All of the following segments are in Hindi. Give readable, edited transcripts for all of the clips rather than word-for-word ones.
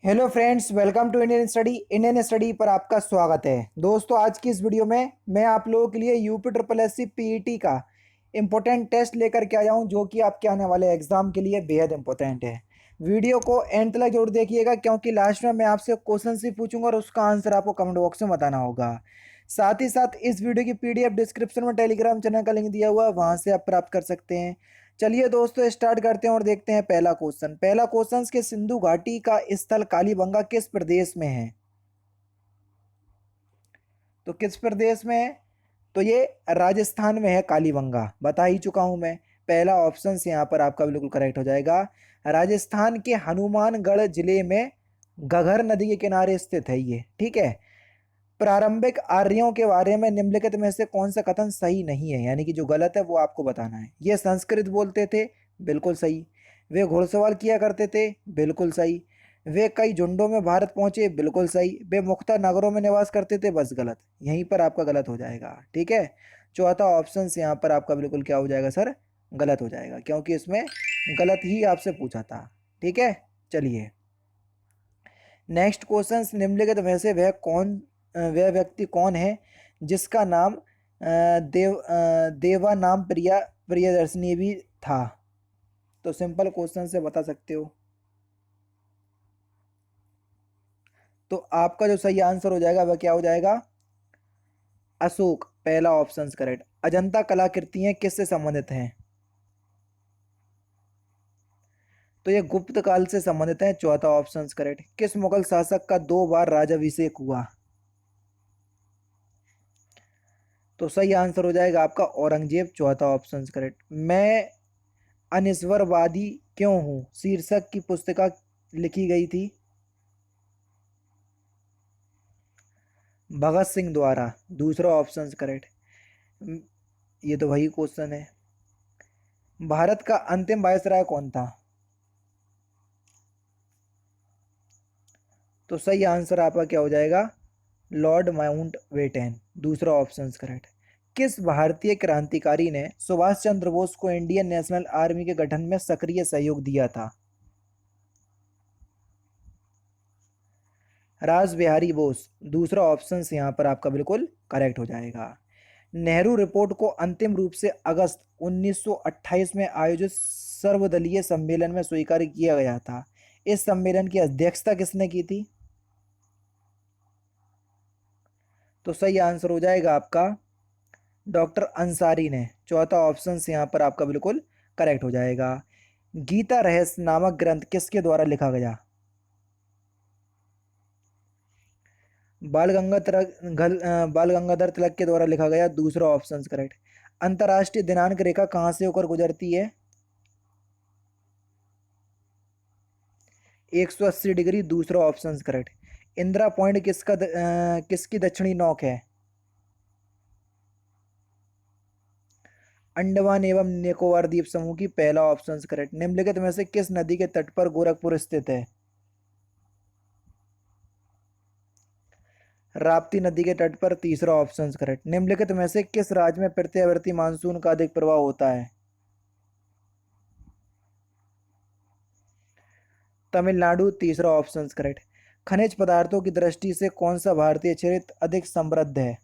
Hello friends, welcome to Indian study पर आपका स्वागत है। दोस्तों, आज की इस वीडियो में मैं आप लोगों के लिए UP triple S C PET का इम्पोर्टेंट टेस्ट लेकर के आया हूं, जो कि आपके आने वाले एग्जाम के लिए बेहद इंपॉर्टेंट है। वीडियो को एंड तक जरूर देखिएगा, क्योंकि लास्ट में मैं आपसे क्वेश्चन ही पूछूंगा और उसका आंसर आपको कमेंट बॉक्स में बताना होगा। साथ ही साथ इस वीडियो की पीडीएफ डिस्क्रिप्शन में टेलीग्राम चैनल का लिंक दिया हुआ है, वहां से आप प्राप्त कर सकते हैं। चलिए दोस्तों, स्टार्ट करते हैं और देखते हैं पहला क्वेश्चन के सिंधु घाटी का स्थल कालीबंगा किस प्रदेश में है? तो किस प्रदेश में है? तो ये राजस्थान में है। कालीबंगा बता ही चुका हूं मैं। पहला ऑप्शन यहाँ पर आपका बिल्कुल करेक्ट हो जाएगा। राजस्थान के हनुमानगढ़ जिले में घगर नदी के किनारे स्थित है ये। ठीक है। प्रारंभिक आर्यों के बारे में निम्नलिखित में से कौन सा कथन सही नहीं है, यानी कि जो गलत है वो आपको बताना है। ये संस्कृत बोलते थे, बिल्कुल सही। वे घुड़सवार किया करते थे, बिल्कुल सही। वे कई झुंडों में भारत पहुंचे, बिल्कुल सही। वे मुख्यतः नगरों में निवास करते थे, बस गलत। यहीं पर आपका गलत हो जाएगा। ठीक है। चौथा ऑप्शन यहाँ पर आपका बिल्कुल क्या हो जाएगा सर? गलत हो जाएगा, क्योंकि इसमें गलत ही आपसे पूछा था। ठीक है। चलिए, नेक्स्ट क्वेश्चन, निम्नलिखित में से वह व्यक्ति कौन है जिसका नाम देवा नाम प्रियदर्शनी भी था? तो सिंपल क्वेश्चन से बता सकते हो। तो आपका जो सही आंसर हो जाएगा वह क्या हो जाएगा? अशोक। पहला ऑप्शन करेक्ट। अजंता कलाकृतियां किससे संबंधित हैं? तो ये गुप्त काल से संबंधित है। चौथा ऑप्शन करेक्ट। किस मुगल शासक का 2 बार राजाभिषेक हुआ? तो सही आंसर हो जाएगा आपका औरंगजेब। चौथा ऑप्शन करेक्ट। मैं अनिश्वरवादी क्यों हूँ शीर्षक की पुस्तिका लिखी गई थी भगत सिंह द्वारा। दूसरा ऑप्शन करेक्ट। ये तो वही क्वेश्चन है। भारत का अंतिम वायसराय कौन था? तो सही आंसर आपका क्या हो जाएगा? Lord Mountbatten. दूसरा ऑप्शन करेक्ट। किस भारतीय क्रांतिकारी ने सुभाष चंद्र बोस को इंडियन नेशनल आर्मी के गठन में सक्रिय सहयोग दिया था? रास बिहारी बोस। दूसरा ऑप्शन यहाँ पर आपका बिल्कुल करेक्ट हो जाएगा। नेहरू रिपोर्ट को अंतिम रूप से अगस्त 1928 में आयोजित सर्वदलीय सम्मेलन में स्वीकार किया गया था। इस सम्मेलन की अध्यक्षता किसने की थी? तो सही आंसर हो जाएगा आपका डॉक्टर अंसारी ने। चौथा ऑप्शन यहाँ पर आपका बिल्कुल करेक्ट हो जाएगा। गीता रहस्य नामक ग्रंथ किसके द्वारा लिखा गया? बाल गंगाधर तिलक के द्वारा लिखा गया। दूसरा ऑप्शन करेक्ट। अंतर्राष्ट्रीय दिनांक रेखा कहाँ से होकर गुजरती है? 180 डिग्री। दूसरा ऑप्शन करेक्ट। इंदिरा पॉइंट किसकी दक्षिणी नोक है? अंडमान एवं निकोबार द्वीप समूह की। पहला ऑप्शन करेक्ट। निम्नलिखित में से किस नदी के तट पर गोरखपुर स्थित है? राप्ती नदी के तट पर। तीसरा ऑप्शन करेक्ट। निम्नलिखित में से किस राज्य में प्रत्यावर्ती मानसून का अधिक प्रभाव होता है? तमिलनाडु। तीसरा ऑप्शन करेक्ट। खनिज पदार्थों की दृष्टि से कौन सा भारतीय क्षेत्र अधिक समृद्ध है?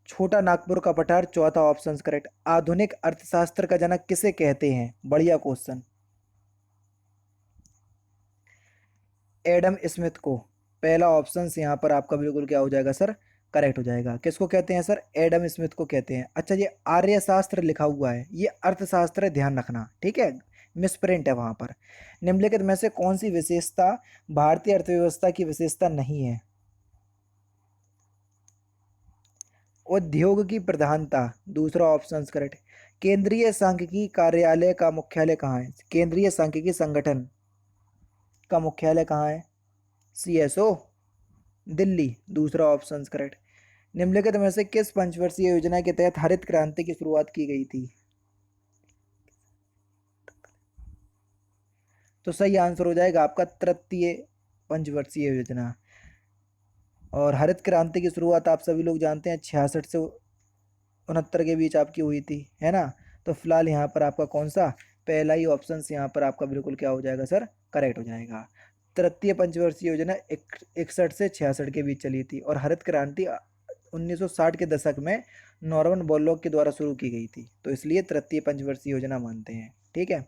छोटा नागपुर का पठार। चौथा ऑप्शन करेक्ट। आधुनिक अर्थशास्त्र का जनक किसे कहते हैं? बढ़िया क्वेश्चन। एडम स्मिथ को। पहला ऑप्शन यहाँ पर आपका बिल्कुल क्या हो जाएगा सर? करेक्ट हो जाएगा। किसको कहते हैं सर? एडम स्मिथ को कहते हैं। अच्छा, ये आर्यशास्त्र लिखा हुआ है, ये अर्थशास्त्र है, ध्यान रखना। ठीक है, मिसप्रिंट है वहां पर। निम्नलिखित में से कौन सी विशेषता भारतीय अर्थव्यवस्था की विशेषता नहीं है? उद्योग की प्रधानता। दूसरा ऑप्शन करेक्ट। केंद्रीय सांख्यिकी कार्यालय का मुख्यालय कहाँ है? केंद्रीय सांख्यिकी संगठन का मुख्यालय कहाँ है? सीएसओ, दिल्ली। दूसरा ऑप्शन करेक्ट। निम्नलिखित में से किस पंचवर्षीय योजना के तहत हरित क्रांति की शुरुआत की गई थी? तो सही आंसर हो जाएगा आपका तृतीय पंचवर्षीय योजना। और हरित क्रांति की शुरुआत आप सभी लोग जानते हैं 66 से 69 के बीच आपकी हुई थी, है ना? तो फिलहाल यहाँ पर आपका कौन सा पहला ही ऑप्शन यहाँ पर आपका बिल्कुल क्या हो जाएगा सर, करेक्ट हो जाएगा। तृतीय पंचवर्षीय योजना 61 से 66 के बीच चली थी और हरित क्रांति 1960 के दशक में नॉर्मन बोरलॉग के द्वारा शुरू की गई थी, तो इसलिए तृतीय पंचवर्षीय योजना मानते हैं। ठीक है।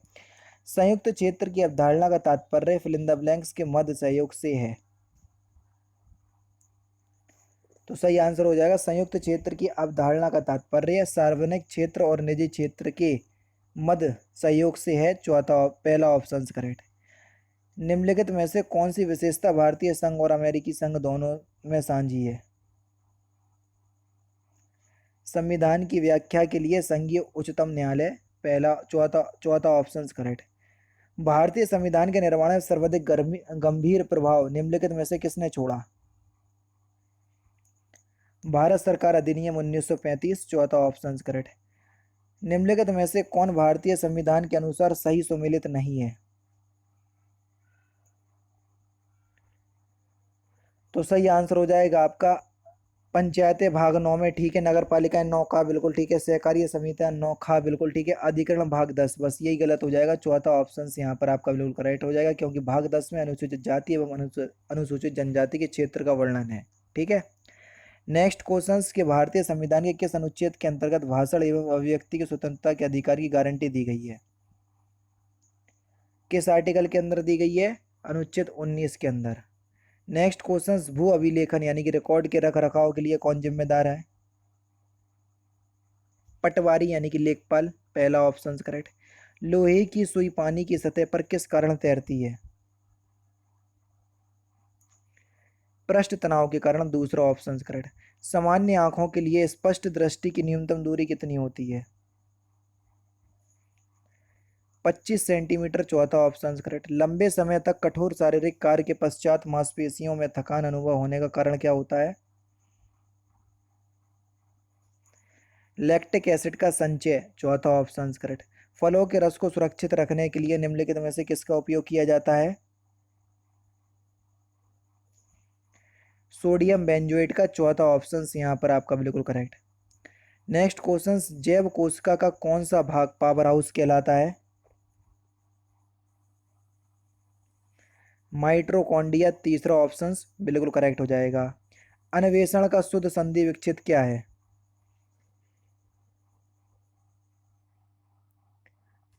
संयुक्त क्षेत्र की अवधारणा का तात्पर्य फिल इन द ब्लैंक्स के मध्य सहयोग से है। तो सही आंसर हो जाएगा संयुक्त क्षेत्र की अवधारणा का तात्पर्य सार्वजनिक क्षेत्र और निजी क्षेत्र के मध्य सहयोग से है। चौथा पहला ऑप्शन करेक्ट। निम्नलिखित में से कौन सी विशेषता भारतीय संघ और अमेरिकी संघ दोनों में साझी है? संविधान की व्याख्या के लिए संघीय उच्चतम न्यायालय। पहला चौथा ऑप्शन करेक्ट। भारतीय संविधान के निर्माण में सर्वाधिक गंभीर प्रभाव निम्नलिखित में से किसने छोड़ा? भारत सरकार अधिनियम 1935। चौथा ऑप्शन करेक्ट। निम्नलिखित में से कौन भारतीय संविधान के अनुसार सही सुमेलित नहीं है? तो सही आंसर हो जाएगा आपका पंचायतें भाग 9 में। ठीक है। नगर पालिकाएं 9 का बिल्कुल ठीक है। सहकारिय समितियां 9 का बिल्कुल ठीक है। अधिकरण भाग 10, बस यही गलत हो जाएगा। चौथा ऑप्शन यहाँ पर आपका बिल्कुल करेक्ट हो जाएगा, क्योंकि भाग 10 में अनुसूचित जाति एवं अनुसूचित जनजाति के क्षेत्र का वर्णन है। ठीक है। नेक्स्ट क्वेश्चन के भारतीय संविधान के किस अनुच्छेद के अंतर्गत भाषण एवं अभिव्यक्ति की स्वतंत्रता के अधिकार की गारंटी दी गई है? किस आर्टिकल के अंदर दी गई है? अनुच्छेद 19 के अंदर। नेक्स्ट क्वेश्चन भू अभिलेखन यानी कि रिकॉर्ड के रख रखाव के लिए कौन जिम्मेदार है? पटवारी यानी कि लेखपाल। पहला ऑप्शन करेक्ट। लोहे की सुई पानी की सतह पर किस कारण तैरती है? पृष्ठ तनाव के कारण। दूसरा ऑप्शन करेक्ट। सामान्य आंखों के लिए स्पष्ट दृष्टि की न्यूनतम दूरी कितनी होती है? 25 सेंटीमीटर। चौथा ऑप्शन करेक्ट। लंबे समय तक कठोर शारीरिक कार्य के पश्चात मांसपेशियों में थकान अनुभव होने का कारण क्या होता है? लैक्टिक एसिड का संचय। चौथा ऑप्शन करेक्ट। फलों के रस को सुरक्षित रखने के लिए निम्नलिखित में से किसका उपयोग किया जाता है? सोडियम बेंजोएट का। चौथा ऑप्शन यहाँ पर आपका बिल्कुल करेक्ट। नेक्स्ट क्वेश्चन जैव कोशिका का कौन सा भाग पावर हाउस कहलाता है? माइटोकॉन्ड्रिया। तीसरा ऑप्शन बिल्कुल करेक्ट हो जाएगा। अन्वेषण का शुद्ध संधि विच्छेद क्या है?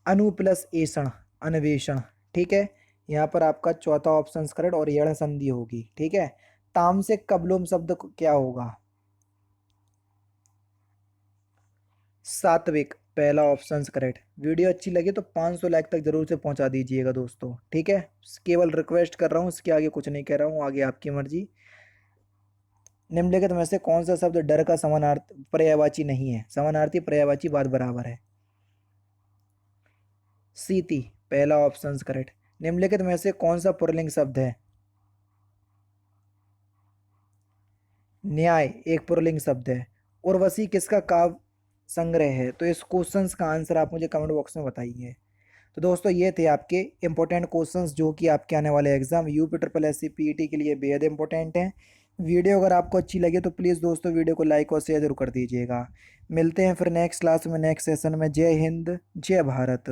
अनु प्लस एषण, अन्वेषण। ठीक है। यहाँ पर आपका चौथा ऑप्शन करेक्ट और यण संधि होगी। ठीक है। तामसिक कबलोम शब्द क्या होगा? सात्विक। पहला ऑप्शन करेक्ट। वीडियो अच्छी लगी तो 500 लाइक तक जरूर से पहुंचा दीजिएगा दोस्तों। ठीक है। केवल रिक्वेस्ट कर रहा हूँ, इसके आगे कुछ नहीं कह रहा हूँ, आगे आपकी मर्जी। निम्नलिखित में से कौन सा शब्द डर का समानार्थी पर्यायवाची नहीं है? समानार्थी पर्यायवाची बात बराबर है। सीति। पहला ऑप्शन करेक्ट। निम्नलिखित में से कौन सा पुल्लिंग शब्द है? न्याय एक पुल्लिंग शब्द है। उर्वशी किसका काव्य संग्रह है? तो इस क्वेश्चन का आंसर आप मुझे कमेंट बॉक्स में बताइए। तो दोस्तों ये थे आपके इंपॉर्टेंट क्वेश्चंस जो कि आपके आने वाले exam UP triple S C PET के लिए बेहद इंपॉर्टेंट हैं। वीडियो अगर आपको अच्छी लगे तो प्लीज़ दोस्तों वीडियो को लाइक और शेयर जरूर कर दीजिएगा। मिलते हैं फिर नेक्स्ट क्लास में, नेक्स्ट सेशन में। जय हिंद, जय भारत।